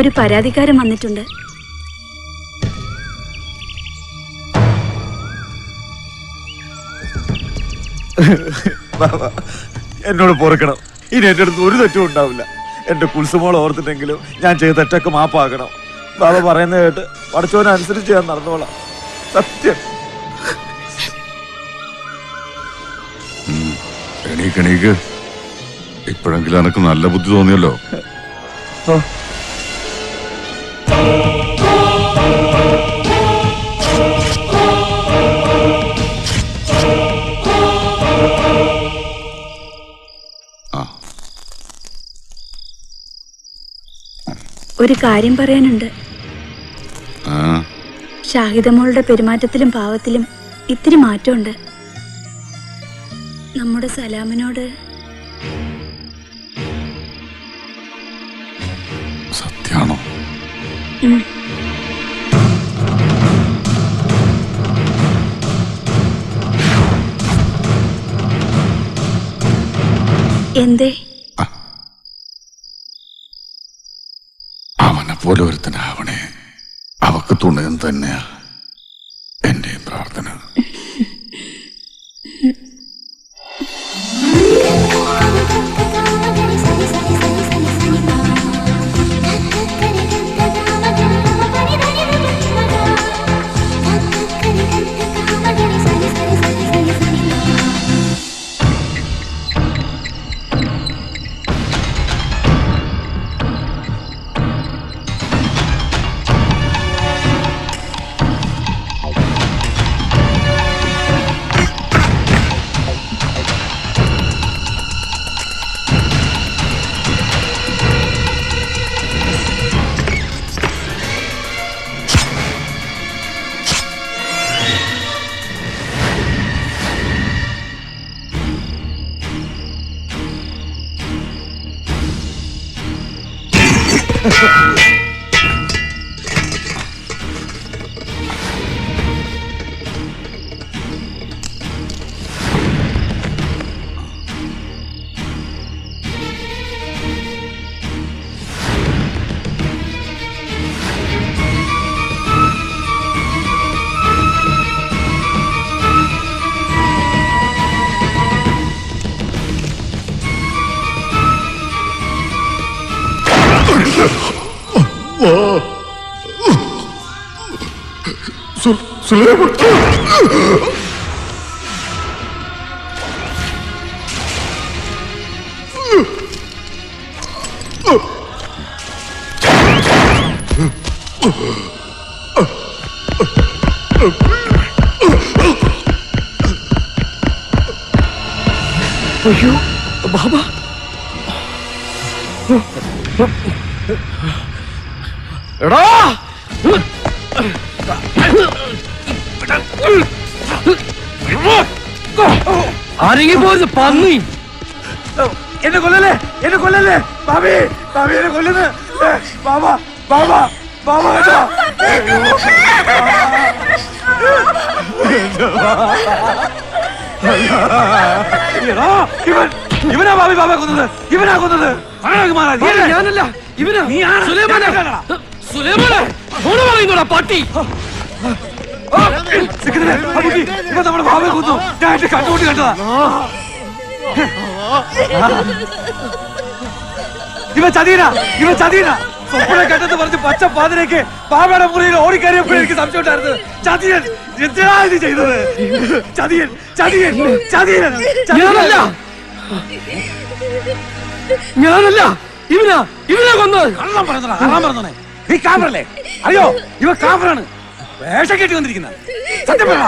ഒരു പരാതിക്കാരൻ വന്നിട്ടുണ്ട്. എന്നോട് പൊറുക്കണം. ഇനി എന്റെ അടുത്ത് ഒരു തെറ്റും ഉണ്ടാവില്ല. എന്റെ കുൽസുമോൾ ഓർത്തിട്ടെങ്കിലും ഞാൻ ചെയ്ത തെറ്റൊക്കെ മാപ്പാക്കണം. ബാബ പറയുന്നത് കേട്ട് പഠിച്ചവനനുസരിച്ച് ഞാൻ നടന്നോളാം. സത്യം. എണീക്ക്. ഇപ്പോഴെങ്കിലും എനക്ക് നല്ല ബുദ്ധി തോന്നിയല്ലോ. ഒരു കാര്യം പറയാനുണ്ട്. ഷാഹിദമോളുടെ പെരുമാറ്റത്തിലും പാവത്തിലും ഇത്തിരി മാറ്റമുണ്ട്. നമ്മുടെ സലാമിനോട്. സത്യാണോ? എന്തേ? അവനെ പോലെ ഒരുത്തനാവണേ. അവക്ക് തുണയും തന്നെയാ എന്റെയും പ്രാർത്ഥന. സുലൈമാൻ അയ്യോ ബാബ, എടാ ആരെങ്കിലും പോയത് പന്നി. എന്നെ കൊല്ലല്ലേ ബാബി, എന്നെ കൊല്ലുന്നു. ബാബ കേട്ടോ. ഇവനാ ബാബയെ കൊന്നത്. ഞാനല്ല, ഇവനാ. സുലൈമാനെ പറയുന്നോടാ പട്ടി. നമ്മുടെ ബാബയെ കൊന്നു. ഞാൻ എന്റെ കണ്ടുകൂട്ടി കണ്ടതാ. ഇവ ചതീന സ്വപ്നെ കണ്ടെന്ന് പറഞ്ഞ് പച്ച പാതിരേക്ക് ബാബയുടെ മുറിയിൽ ഓടിക്കയറിയപ്പോഴും എനിക്ക് സംശയം ഉണ്ടായിരുന്നു. ചതിയൻ എന്തിനാ ഇത് ചെയ്തത്? ചതിയൻ. ഞാനല്ല, ഇവനാ കൊന്നത്. കള്ളം പറഞ്ഞോനെ. നീ കാമറല്ലേ? അയ്യോ, ഇവ കാമറാണ്. വേഷം കെട്ടി വന്നിരിക്കുന്ന. സത്യം പറ,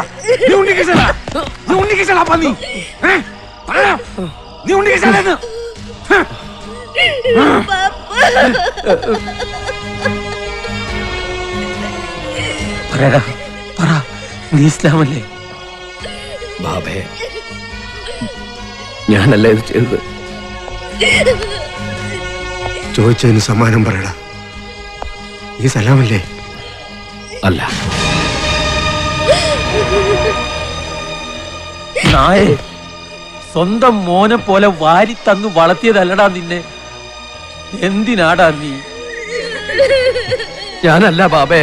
നീ ഉണ്ണികൃഷ്ണനാ പന്നി. നീ ഉണ്ണികൃഷ്ണനെന്ന് പറ. നീ ഇസ്ലാമല്ലേ? ബാബേ, ഞാനല്ല ഇത് ചെയ്തത്. ചോദിച്ചതിന് സമ്മാനം പറയടാ. ഈ സലാമല്ലേ? അല്ല. നായേ, സ്വന്തം മോനെ പോലെ വാരി തന്നു വളർത്തിയതല്ലടാ നിന്നെ. എന്തിനാടാ നീ ഞാനല്ല ബാബേ,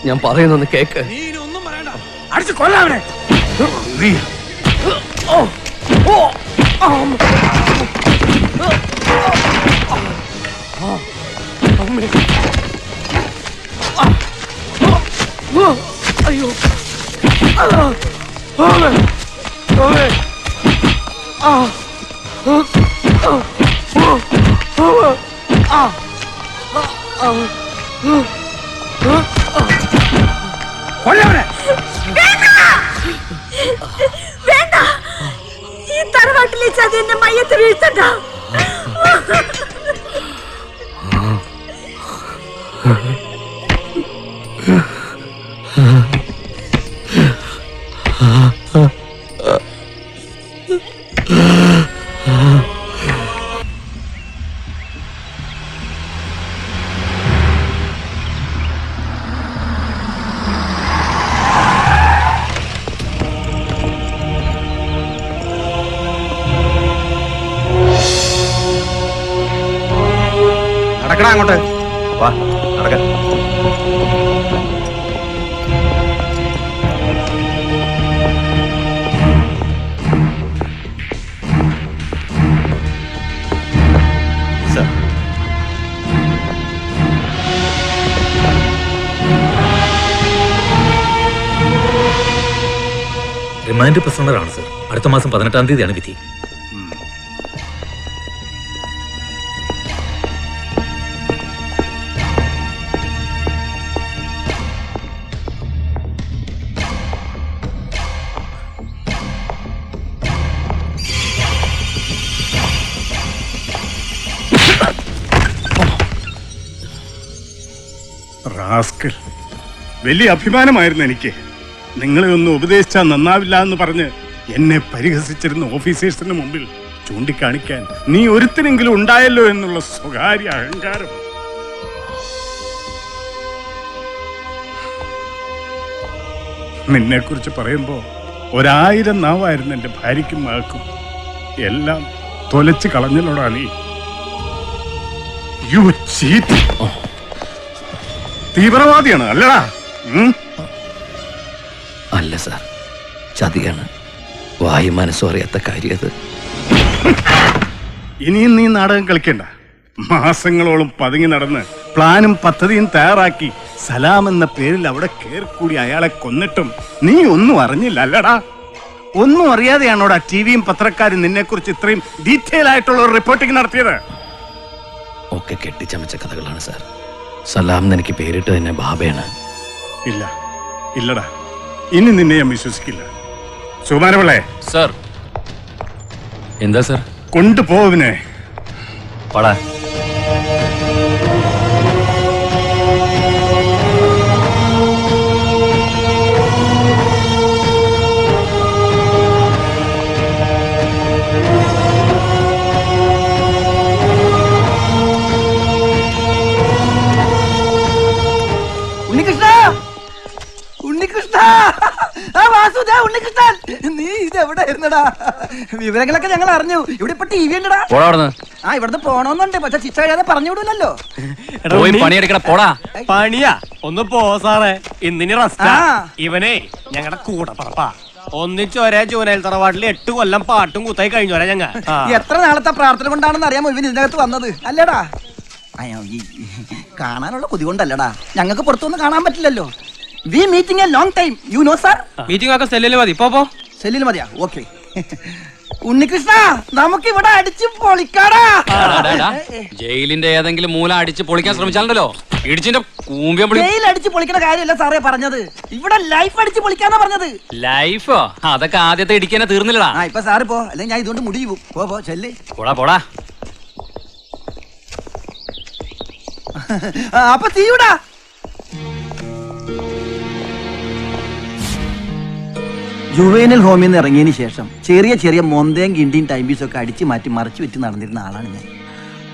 ഞാൻ പറയുന്നൊന്ന് കേക്ക്. അടിച്ചു കൊല്ലാവനെ. അയ്യോ കൊല്ലവനെ. വേണ്ട, ഈ തറവാട്ടിലെ ചതി എന്നെ മയ്യത്ത് വീഴ്ത്തണ്ട. നടക്കടാ അങ്ങോട്ട്. വാ നടക്ക. റിമാൻഡ് പ്രസന്നറാണ് സർ. അടുത്ത മാസം 18-ാം തീയതിയാണ് വിധി. റാസ്കൽ, വലിയ അഭിമാനമായിരുന്നു എനിക്ക്. നിങ്ങളെ ഒന്ന് ഉപദേശിച്ചാൽ നന്നാവില്ല എന്ന് പറഞ്ഞ് എന്നെ പരിഹസിച്ചിരുന്ന ഓഫീസേഴ്സിന് മുമ്പിൽ ചൂണ്ടിക്കാണിക്കാൻ നീ ഒരുത്തിനെങ്കിലും ഉണ്ടായല്ലോ എന്നുള്ള സ്വകാര്യ അഹങ്കാരം. നിന്നെക്കുറിച്ച് പറയുമ്പോൾ 1000 നാവായിരുന്നു എൻ്റെ ഭാര്യയ്ക്കും മകൾക്കും. എല്ലാം തൊലച്ച് കളഞ്ഞല്ലോടാ നീ. You cheat. തീവ്രവാദിയാണ് അല്ലടാ? അല്ല സാർ, ചതിയാണ്. വായു മനസ്സും അറിയാത്ത കാര്യത്. ഇനിയും നീ നാടകം കളിക്കണ്ട. മാസങ്ങളോളം പതുങ്ങി നടന്ന് പ്ലാനും പദ്ധതിയും തയ്യാറാക്കി സലാം എന്ന പേരിൽ അവിടെ കയറിക്കൂടി അയാളെ കൊന്നിട്ടും നീ ഒന്നും അറിഞ്ഞില്ല അല്ലടാ? ഒന്നും അറിയാതെയാണോടാ ടിവിയും പത്രക്കാരും നിന്നെക്കുറിച്ച് ഇത്രയും ഡീറ്റെയിൽ ആയിട്ടുള്ള ഒരു റിപ്പോർട്ടിംഗ് നടത്തിയത്? ഒക്കെ കെട്ടിച്ചമച്ച കഥകളാണ് സാർ. സലാം എനിക്ക് പേരിട്ട് തന്നെ ബാബയാണ്. ഇല്ല ഇല്ലടാ, ഇനി നിന്നെ ഞാൻ വിശ്വസിക്കില്ല. സുമാരപിള്ളേ സർ. എന്താ സർ? കൊണ്ടുപോവിനെ. പടാ. നീ ഇതെവിടെ ഇരുന്നടാ? വിവരങ്ങളൊക്കെ ഞങ്ങൾ അറിഞ്ഞു. ഇവിടെ ഇപ്പൊ ടി വി ഉണ്ടടാ. ആ ഇവിടുന്ന് പോണോന്നുണ്ട്, പക്ഷെ ശിക്ഷ കഴിയാതെ പറഞ്ഞു വിടൂലല്ലോ. പണിയെടുക്കണ പോടാ. പണിയാ ഒന്ന് പോ സാറേ, ഇന്നിനി റെസ്റ്റാ. ഇവനെ ഞങ്ങളുടെ കൂടെ പറപ്പാ. ഒന്നിച്ച് ഒരേ ജൂനൈൽ തറവാട്ടിൽ 8 കൊല്ലം പാട്ടും കൂത്തായി കഴിഞ്ഞോരാ ഞങ്ങ. എത്ര നാളത്തെ പ്രാർത്ഥന കൊണ്ടാണെന്ന് അറിയാമോ ഇവൻ ഇതിനകത്ത് വന്നത് അല്ലേടാ? അയ്യോ, ഈ കാണാനുള്ള കൊതി കൊണ്ടല്ലടാ, ഞങ്ങൾക്ക് പുറത്തൊന്നും കാണാൻ പറ്റില്ലല്ലോ. We meeting a long time, you know sir. Meeting ഒക്കെ സെല്ലിൽ മതി. പോ സെല്ലിൽ മതിയാ? ഓക്കെ. ഉണ്ണികൃഷ്ണ, നമുക്ക് ഇവിടെ അടിച്ച് പൊളിക്കാടാ. ജയിലിന്റെ ഏതെങ്കിലും മൂല അടിച്ച് പൊളിക്കാൻ ശ്രമിച്ചാലുണ്ടല്ലോ ഇടിച്ചിന്റെ ജയിൽ അടിച്ച് പൊളിക്കുന്ന കാര്യമല്ല സാറേ പറഞ്ഞത്, ഇവിടെ ലൈഫ് അടിച്ച് പൊളിക്കാന്നാ പറഞ്ഞത്. ലൈഫോ? അതൊക്കെ ആദ്യത്തെ ഇടിക്കാനെ തീർന്നില്ലടാ. ആ ഇപ്പൊ സാറ് പോ, അല്ലെങ്കിൽ ഞാൻ ഇതുകൊണ്ട് മുടി പോകും. പോ ചെല്ല്. പോടാ. അപ്പൊ തീവിടാ. ജുവേനൽ ഹോമിൽ നിന്ന് ഇറങ്ങിയതിന് ശേഷം ചെറിയ ചെറിയ മൊന്തയും കിണ്ടിയും ടൈം പീസൊക്കെ അടിച്ചു മാറ്റി മറിച്ചു വെച്ച് നടന്നിരുന്ന ആളാണ് ഞാൻ.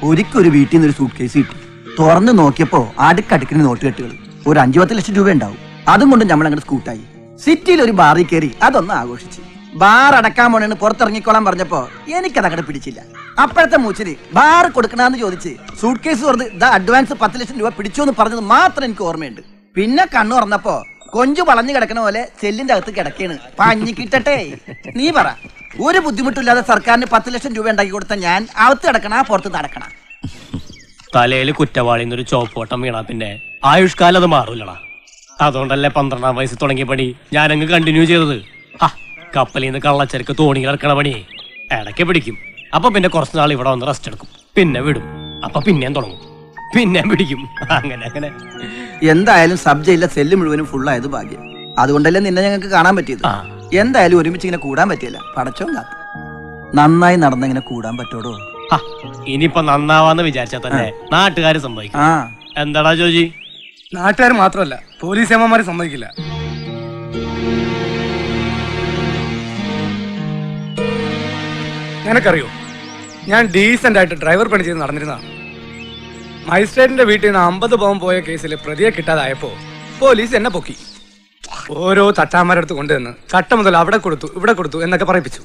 ഒരിക്കൽ വീട്ടിൽ നിന്ന് ഒരു സൂട്ട് കേസ് കിട്ടി. തുറന്ന് നോക്കിയപ്പോ അടുക്കടുക്കിന് നോട്ട് കെട്ടുകൾ. ഒരു 5-10 ലക്ഷം രൂപ ഉണ്ടാവും. അതും കൊണ്ട് നമ്മൾ അങ്ങോട്ട് സ്കൂട്ടായി സിറ്റിയിൽ ഒരു ബാറിൽ കയറി അതൊന്ന് ആഘോഷിച്ച്. ബാർ അടക്കാൻ പോണേന്ന് പുറത്തിറങ്ങിക്കോളാൻ പറഞ്ഞപ്പോ എനിക്കത് അങ്ങോട്ട് പിടിച്ചില്ല. അപ്പോഴത്തെ മൂച്ചിന് ബാർ കൊടുക്കണമെന്ന് ചോദിച്ച് സൂട്ട് കേസ് തുറന്ന് ഇതാ അഡ്വാൻസ് 10 ലക്ഷം രൂപ പിടിച്ചോന്ന് പറഞ്ഞത് മാത്രം എനിക്ക് ഓർമ്മയുണ്ട്. പിന്നെ കണ്ണു തുറന്നപ്പോ കൊഞ്ചു വളഞ്ഞു കിടക്കണ പോലെ ചെല്ലിന്റെ അകത്ത് കിടക്കാണ്. പഞ്ഞി കിട്ടട്ടെ. നീ പറ, ഒരു ബുദ്ധിമുട്ടില്ലാതെ സർക്കാരിന് 10 ലക്ഷം രൂപ ഉണ്ടാക്കി കൊടുത്ത ഞാൻ അകത്ത് കിടക്കണ പുറത്ത് നടക്കണ? തലയിൽ കുറ്റവാളി എന്നൊരു ചോപ്പ് വട്ടം വീണാ പിന്നെ ആയുഷ്കാലം അത് മാറൂലടാ. അതുകൊണ്ടല്ലേ 12-ാം വയസ്സിൽ തുടങ്ങിയ പണി ഞാനങ്ങ് കണ്ടിന്യൂ ചെയ്തത്. കപ്പലിൽ നിന്ന് കള്ളച്ചരക്ക് തോണിയിൽ ഇറക്കണ പണി ഇടയ്ക്ക് പിടിക്കും. അപ്പൊ പിന്നെ കുറച്ച് നാൾ ഇവിടെ വന്ന് റെസ്റ്റ് എടുക്കും. പിന്നെ വിടും. അപ്പൊ പിന്നെയും തുടങ്ങും. പിന്നെയും പിടിക്കും. അങ്ങനെ അങ്ങനെ. എന്തായാലും സബ് ജയിലിലെ സെല്ല് മുഴുവനും ഫുള്ളായത് ഭാഗ്യം. അതുകൊണ്ടല്ലേ നിന്നെ ഞങ്ങൾക്ക് കാണാൻ പറ്റിയത്. എന്തായാലും ഒരുമിച്ച് ഇങ്ങനെ കൂടാൻ പറ്റിയില്ല. പടച്ചോ കാത്തു. നന്നായി നടന്നിങ്ങനെ കൂടാൻ പറ്റോടോ? ഇനിയിപ്പൊ നന്നാവാന്ന് വിചാരിച്ചാ തന്നെ നാട്ടുകാര് സമ്മതിക്കും. എന്താടാ ജോജി? നാട്ടുകാർ മാത്രമല്ല, പോലീസ് ഏമാന്മാര് സമ്മതിക്കില്ല. നിനക്കറിയോ, ഞാൻ ഡീസന്റ് ആയിട്ട് ഡ്രൈവർ പണി ചെയ്ത് നടന്നിരുന്നതാണ്. മജിസ്ട്രേറ്റിന്റെ വീട്ടിൽ നിന്ന് 50 പവൻ പോയ കേസിൽ പ്രതിയെ കിട്ടാതായപ്പോ പോലീസ് എന്നെ പൊക്കി. ഓരോ തട്ടാന്മാരടുത്ത് കൊണ്ടുവന്ന് കട്ട മുതൽ അവിടെ കൊടുത്തു ഇവിടെ കൊടുത്തു എന്നൊക്കെ പറയിപ്പിച്ചു.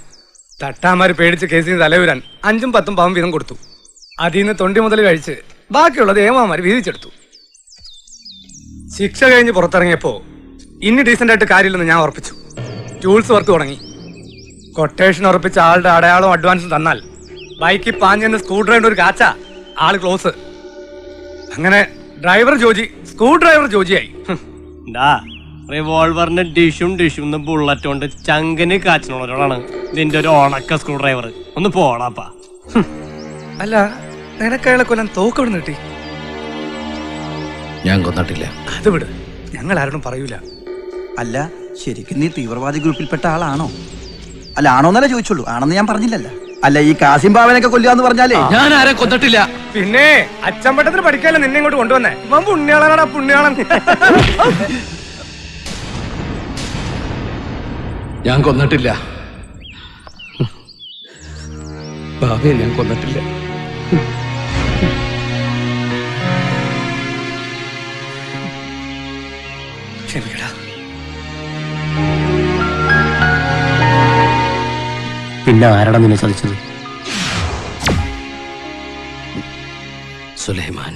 തട്ടാന്മാര് പേടിച്ച് കേസിന് തലവരാൻ 5ഉം 10ഉം പവൻ വീതം കൊടുത്തു. അതിൽ നിന്ന് തൊണ്ടി മുതൽ കഴിച്ച് ബാക്കിയുള്ളത് ഏമാന്മാര് വീതിച്ചെടുത്തു. ശിക്ഷ കഴിഞ്ഞ് പുറത്തിറങ്ങിയപ്പോ ഇനി ഡീസന്റ് ആയിട്ട് കാര്യമില്ലെന്ന് ഞാൻ ഉറപ്പിച്ചു. ടൂൾസ് വർക്ക് തുടങ്ങി. കൊട്ടേഷൻ ഉറപ്പിച്ച ആളുടെ അടയാളവും അഡ്വാൻസും തന്നാൽ ബൈക്കിൽ പാഞ്ഞെന്ന് സ്ക്രൂ ഡ്രൈവറിന്റെ ഒരു കാച്ച ആള് ക്ലോസ്. അങ്ങനെ ഡ്രൈവർ ജോജി സ്ക്രൂ ഡ്രൈവർ ജോജിയായി. റിവോൾവറിന് ഡിഷും ബുള്ളറ്റ് കൊണ്ട് ചങ്കന് കാച്ചിനുള്ളവരോടാണ് നിന്റെ ഒരു ഉണക്ക സ്ക്രൂ ഡ്രൈവർ. ഒന്ന് പോടാപ്പാ. അല്ല, നിനക്കയാളെ കൊല്ലാൻ തോക്കവിടെ കിട്ടി? ഞാൻ കൊന്നിട്ടില്ല. അത് വിട്, ഞങ്ങൾ ആരോടും പറയൂല. അല്ല, ശരിക്കും നീ തീവ്രവാദി ഗ്രൂപ്പിൽപ്പെട്ട ആളാണോ? അല്ല, ആണോന്നല്ലേ ചോദിച്ചുള്ളൂ. ആണെന്ന് ഞാൻ പറഞ്ഞില്ലല്ലോ. അല്ല, ഈ കാസിം ബാവനൊക്കെ കൊല്ലുക എന്ന് പറഞ്ഞാലേ ഞാൻ ആരെ കൊന്നിട്ടില്ല. പിന്നെ അച്ചമ്പട്ടത്തിന് പഠിക്കാനല്ല നിന്നെ ഇങ്ങോട്ട് കൊണ്ടുവന്നേ. ഇവൻ പുണ്യാളനാടാ, പുണ്യാളൻ. ഞാൻ കൊന്നിട്ടില്ല. ബാബയെ ഞാൻ കൊന്നിട്ടില്ല. ക്ഷമിക്കടാ. പിന്നെ ആരാടാ നിന്നെ ചതിച്ചത്? സുലൈമാൻ.